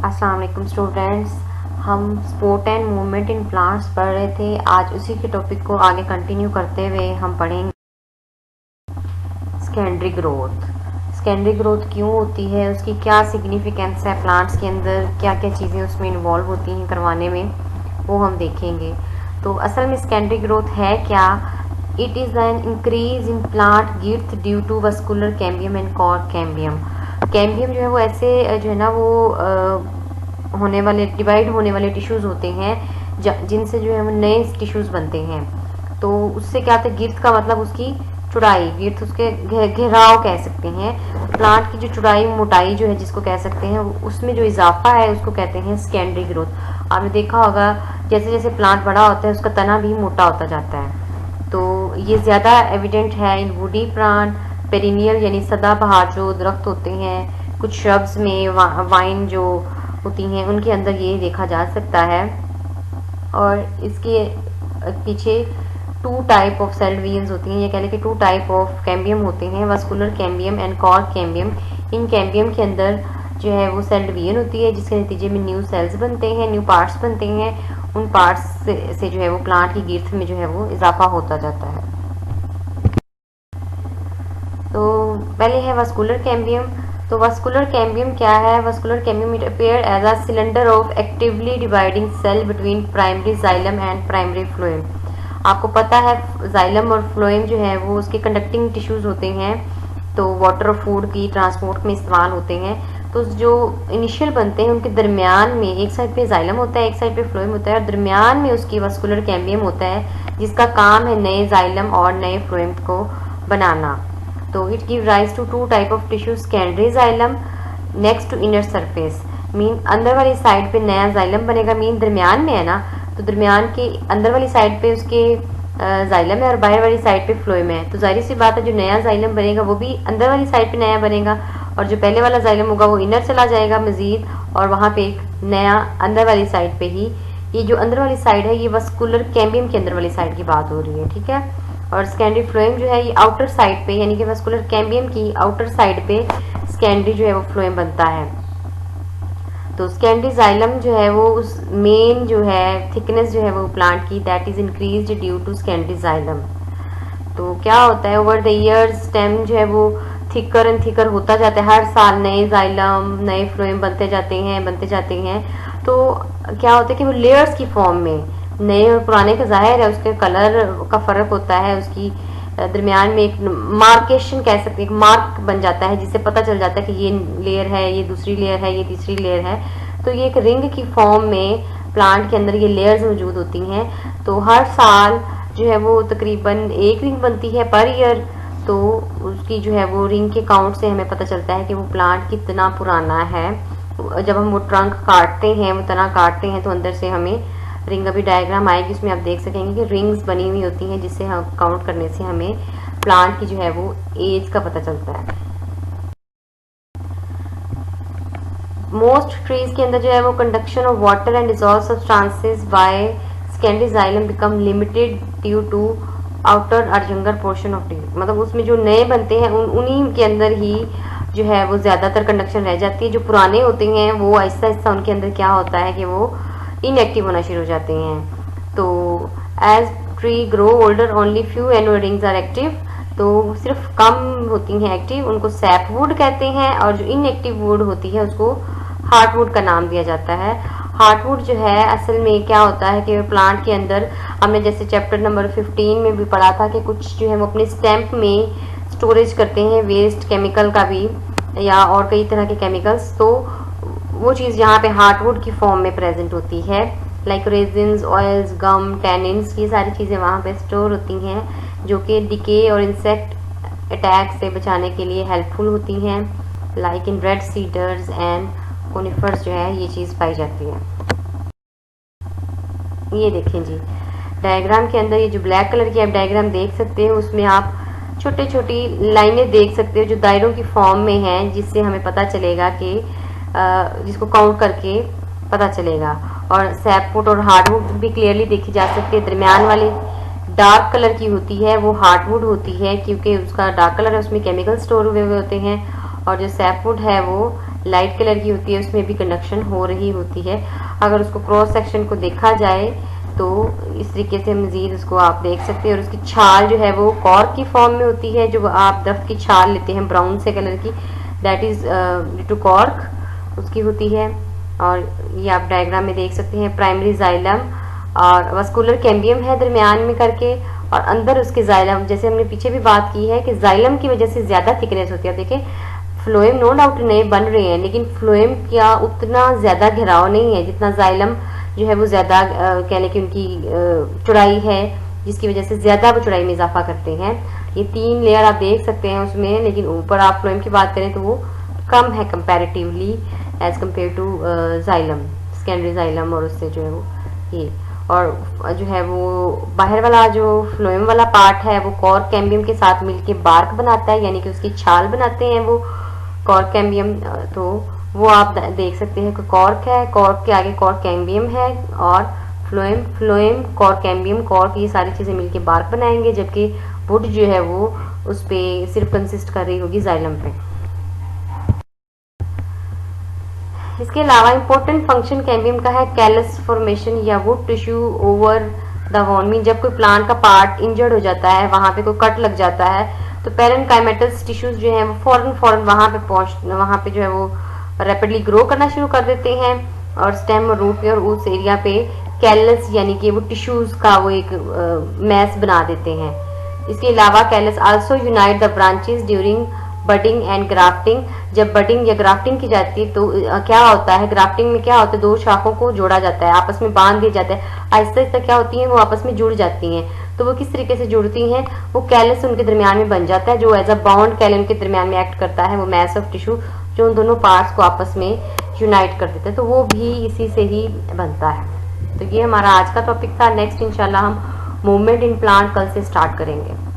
अस्सलाम वालेकुम स्टूडेंट्स। हम sport and movement in plants पढ़ रहे थे। आज उसी के टॉपिक को आगे कंटिन्यू करते हुए हम पढ़ेंगे सेकेंडरी ग्रोथ। सेकेंडरी ग्रोथ क्यों होती है, उसकी क्या सिग्निफिकेंस है, प्लांट्स के अंदर क्या क्या चीज़ें उसमें इन्वॉल्व होती हैं करवाने में, वो हम देखेंगे। तो असल में सेकेंडरी ग्रोथ है क्या? It is an increase in plant girth due to vascular cambium and cork cambium. Cambium जो है वो ऐसे जो है ना वो होने वाले डिवाइड होने वाले टिश्यूज़ होते हैं जिनसे जो है वो नए टिश्यूज़ बनते हैं। तो उससे क्या होता है, गिर्थ का मतलब उसकी चौड़ाई, गिर्थ उसके घेराव कह सकते हैं। प्लांट की जो चौड़ाई मोटाई जो है जिसको कह सकते हैं, उसमें जो इजाफा है उसको कहते हैं सेकेंडरी ग्रोथ। आपने देखा होगा जैसे जैसे प्लांट बड़ा होता है उसका तना भी मोटा होता जाता है। तो ये ज़्यादा एविडेंट है इन वुडी प्लांट, पेरिनियल यानी सदाबहार जो दरख्त होते हैं, कुछ श्रब्स में वाइन जो होती हैं उनके अंदर ये देखा जा सकता है। और इसके पीछे two type of cell divisions होती हैं, ये कह लें कि टू टाइप ऑफ कैम्बियम होते हैं, vascular cambium and cork cambium. In cambium के अंदर जो है वो सेल डिवीजन होती है जिसके नतीजे में न्यू सेल्स बनते हैं, न्यू पार्ट्स बनते हैं। उन पार्ट्स से जो है वो प्लांट की गिर्थ में जो है वो इजाफा होता जाता है। तो पहले है वस्कुलर कैम्बियम। तो वस्कुलर कैम्बियम क्या है? Vascular cambium it appear as a cylinder of actively dividing cell between primary xylem and primary phloem. आपको पता है जाइलम और फ्लोएम जो है वो उसके कंडक्टिंग टिश्यूज होते हैं, तो वाटर और फूड की ट्रांसपोर्ट में इस्तेमाल होते हैं। तो जो इनिशियल बनते हैं उनके दरमियान में एक साइड पे जाइलम होता है, एक साइड पे फ्लोएम होता है, और दरमियान में उसकी वस्कुलर कैम्बियम होता है जिसका काम है नए जाइलम और नए फ्लोएम को बनाना। तो it give rise to two type of tissue, secondary xylem next to inner surface, mean अंदर वाली साइड पे नया जाइलम बनेगा, मीन दरमियान में है ना, तो दरमियान के अंदर वाली साइड पे उसके जाइलम है और बाहर वाली साइड पे फ्लोएम है। तो जाहिर सी बात है जो नया जाइलम बनेगा वो भी अंदर वाली साइड पे नया बनेगा, और जो पहले वाला जाइलम होगा वो इनर चला जाएगा मजीद, और वहाँ पे एक नया अंदर वाली साइड पे ही। ये जो अंदर वाली साइड है ये वस्कुलर कैम्बियम के अंदर वाली साइड की बात हो रही है, ठीक है। और सेकेंडरी फ्लोएम जो है ये आउटर साइड पे, यानी कि वस्कुलर कैम्बियम की आउटर साइड पे सेकेंडरी जो है वो फ्लोएम बनता है। तो सेकेंडरी जाइलम जो है वो उस मेन जो है थिकनेस जो है वो प्लांट की that is increased due to secondary xylem. तो क्या होता है, ओवर द ईयर्स स्टेम जो है वो थिकर एंड थिकर होता जाता है, हर साल नए जाइलम नए फ्लोएम बनते जाते हैं। तो क्या होता है कि वो लेयर्स की फॉर्म में, नए और पुराने का जाहिर है उसके कलर का फ़र्क होता है, उसकी दरमियान में एक मार्केशन कह सकते हैं, एक मार्क बन जाता है जिससे पता चल जाता है कि ये लेयर है, ये दूसरी लेयर है, ये तीसरी लेयर है। तो ये एक रिंग की फॉर्म में प्लांट के अंदर ये लेयर्स मौजूद होती हैं। तो हर साल जो है वो तकरीबन एक रिंग बनती है पर ईयर। तो उसकी जो है वो रिंग के काउंट से हमें पता चलता है कि वो प्लांट कितना पुराना है। जब हम वो ट्रंक काटते हैं, वो तना काटते हैं, तो अंदर से हमें रिंग, अभी डायग्राम आएगी उसमें आप देख सकेंगे कि रिंग्स बनी हुई होती हैं जिससे हम काउंट करने से हमें प्लांट की जो है वो एज का पता चलता है। मोस्ट ट्रीज के अंदर जो है वो conduction of water and dissolve substances by secondary xylem become limited due to outer और यंगर पोर्शन ऑफ ट्री। मतलब उसमें जो नए बनते हैं उन्हीं के अंदर ही जो है वो ज़्यादातर कंडक्शन रह जाती है। जो पुराने होते हैं वो आहिस्ता आहिस्ता उनके अंदर क्या होता है कि वो इनएक्टिव होना शुरू हो जाते हैं। तो as tree grow older only few annual rings are active. तो सिर्फ कम होती हैं एक्टिव, उनको सैप वुड कहते हैं, और जो इनएक्टिव वुड होती है उसको हार्टवुड का नाम दिया जाता है। हार्टवुड जो है असल में क्या होता है कि प्लांट के अंदर, हमने जैसे चैप्टर नंबर 15 में भी पढ़ा था कि कुछ जो है वो अपने स्टेम्प में स्टोरेज करते हैं वेस्ट केमिकल का भी, या और कई तरह के केमिकल्स। तो वो चीज़ यहाँ पे हार्टवुड की फॉर्म में प्रेजेंट होती है, लाइक रेजिन्स, ऑयल्स, गम, टैनिन्स, ये सारी चीज़ें वहाँ पे स्टोर होती हैं जो कि डिके और इंसेक्ट अटैक से बचाने के लिए हेल्पफुल होती हैं। Like in red cedars and conifers जो है ये चीज़ पाई जाती है। ये देखें जी डायग्राम के अंदर, ये जो ब्लैक कलर की आप डायग्राम देख सकते हो उसमें आप छोटी छोटी लाइनें देख सकते हो जो दायरों की फॉर्म में हैं, जिससे हमें पता चलेगा कि जिसको काउंट करके पता चलेगा। और सैपवुड और हार्डवुड भी क्लियरली देखी जा सकती है। दरमियान वाली डार्क कलर की होती है वो हार्डवुड होती है क्योंकि उसका डार्क कलर है, उसमें केमिकल स्टोर हुए हुए होते हैं। और जो सैपवुड है वो लाइट कलर की होती है उसमें भी कंडक्शन हो रही होती है। अगर उसको क्रॉस सेक्शन को देखा जाए तो इस तरीके से मज़ीद उसको आप देख सकते हैं। और उसकी छाल जो है वो कॉर्क की फॉर्म में होती है, जो आप दफ्त की छाल लेते हैं ब्राउन से कलर की, that is due to cork उसकी होती है। और ये आप डायग्राम में देख सकते हैं। प्राइमरी जाइलम और वस्कुलर कैम्बियम है दरमियान में करके, और अंदर उसके जाइलम, जैसे हमने पीछे भी बात की है कि जाइलम की वजह से ज़्यादा थिकनेस होती है। देखें फ्लोएम नो डाउट नए बन रहे हैं, लेकिन फ्लोएम क्या उतना ज़्यादा घिराव नहीं है जितना जाइलम जो है वो ज़्यादा कह लें कि उनकी चौड़ाई है, जिसकी वजह से ज़्यादा वो चौड़ाई में इजाफा करते हैं। ये 3 लेयर आप देख सकते हैं उसमें, लेकिन ऊपर आप फ्लोएम की बात करें तो वो कम है comparatively as compare to xylem, secondary xylem, और उससे जो है वो ये। और जो है वो बाहर वाला जो फ्लोएम वाला पार्ट है वो कॉर्क कैम्बियम के साथ मिलके बार्क बनाता है, यानी कि उसकी छाल बनाते हैं वो कॉर्क कैम्बियम। तो वो आप देख सकते हैं कि कॉर्क है, कॉर्क के आगे कॉर्क कैम्बियम है, और phloem, phloem, cork cambium, cork, ये सारी चीज़ें मिलके बार्क बनाएंगे, जबकि वुड जो है वो उस पर सिर्फ कंसिस्ट कर रही होगी जाइलम पे। इसके अलावा इम्पोर्टेंट फंक्शन कैम्बियम का है कैलस फॉर्मेशन या wood tissue over the wound. Mean जब कोई प्लांट का पार्ट इंजर्ड हो जाता है, वहाँ पे कोई कट लग जाता है, तो पेरेन्काइमेटस टिश्यूज जो हैं वो फौरन वहाँ पे जो है वो रैपिडली ग्रो करना शुरू कर देते हैं, और स्टेम और रूट पे और उस एरिया पे कैलस यानी कि वो टिश्यूज का वो एक मैस बना देते हैं। इसके अलावा callus also unite the branches during budding and grafting. जब बडिंग या ग्राफ्टिंग की जाती है तो क्या होता है, ग्राफ्टिंग में क्या होता है, 2 शाखों को जोड़ा जाता है, आपस में बांध दिया जाता है, आहिस्ता आहिस्ता क्या होती हैं वो आपस में जुड़ जाती हैं। तो वो किस तरीके से जुड़ती हैं, वो कैलस उनके दरमियान में बन जाता है, जो एज अ बॉन्ड कैलन के दरमियान में एक्ट करता है, वो मैस ऑफ टिश्यू जो उन दोनों पार्ट्स को आपस में यूनाइट कर देता है, तो वो भी इसी से ही बनता है। तो ये हमारा आज का टॉपिक था। नेक्स्ट इंशाल्लाह हम मूवमेंट इन प्लांट कल से स्टार्ट करेंगे।